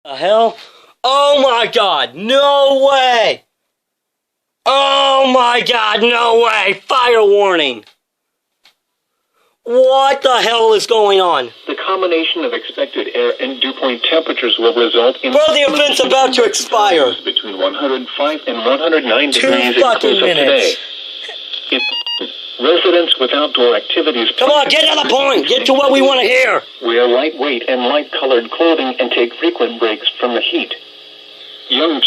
The hell? Oh my god, no way! Oh my god, no way! Fire warning! What the hell is going on? The combination of expected air and dew point temperatures will result in... Bro, the event's about to expire! ...between 105 and 109 degrees 2 fucking minutes. Today. Residents with outdoor activities... Come on, get to the point! Get to what we want to hear! Wear lightweight and light-colored clothing and take frequent breaks from the heat. Young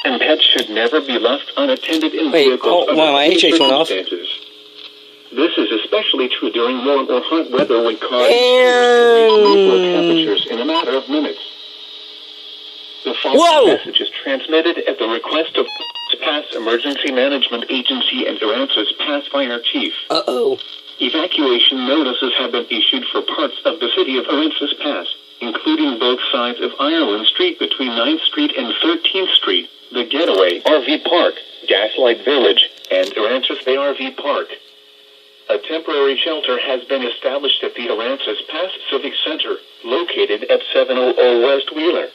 and pets should never be left unattended in vehicles under my HH went off. circumstances. This is especially true during warm or hot weather when cars And... reach local temperatures in a matter of minutes. The following message is transmitted at the request of Pass Emergency Management Agency and Aransas Pass Fire Chief. Evacuation notices have been issued for parts of the city of Aransas Pass, including both sides of Ireland Street between 9th Street and 13th Street, the Gettaway RV Park, Gaslight Village, and Aransas Bay RV Park. A temporary shelter has been established at the Aransas Pass Civic Center, located at 700 West Wheeler.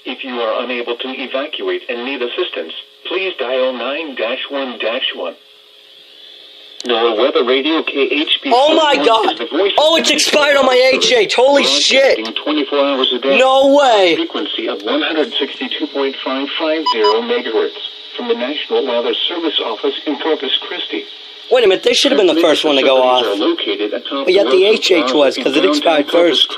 If you are unable to evacuate and need assistance, please dial 9-1-1. NOAA Weather Radio KHB41. Oh my god! Oh, it's expired on my HH. Holy shit! 24 hours a day. No way! Frequency of 162.550 megahertz from the National Weather Service Office in Corpus Christi. Wait a minute, they should have been the first one to go off. But yet the HH was, because it expired first.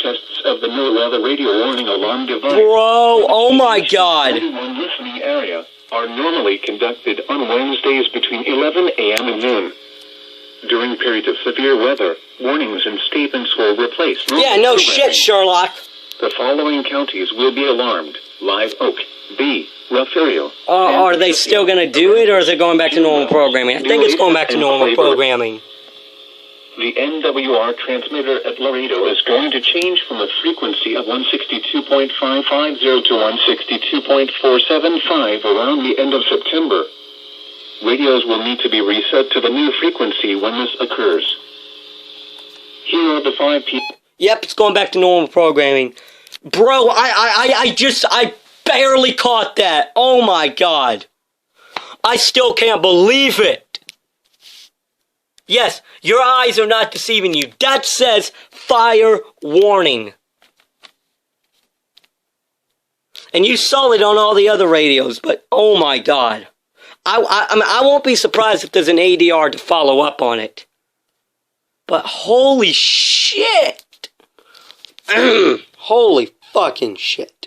Tests of the NOAA Weather Radio Warning Alarm device. Bro, oh my god. One listening area are normally conducted on Wednesdays between 11 a.m. and noon. During periods of severe weather, warnings and statements will replace. Yeah, no shit, Sherlock. The following counties will be alarmed: Live Oak, B, Raffario. Are they still going to do it, or is it going back to normal programming? I think it's going back to normal programming. The NWR transmitter at Laredo is going to change from a frequency of 162.550 to 162.475 around the end of September. Radios will need to be reset to the new frequency when this occurs. Here are the 5 people. Yep, it's going back to normal programming. Bro, I barely caught that. Oh my god. I still can't believe it. Yes, your eyes are not deceiving you. That says fire warning. And you saw it on all the other radios, but oh my god. I won't be surprised if there's an ADR to follow up on it. But holy shit. Holy fucking shit.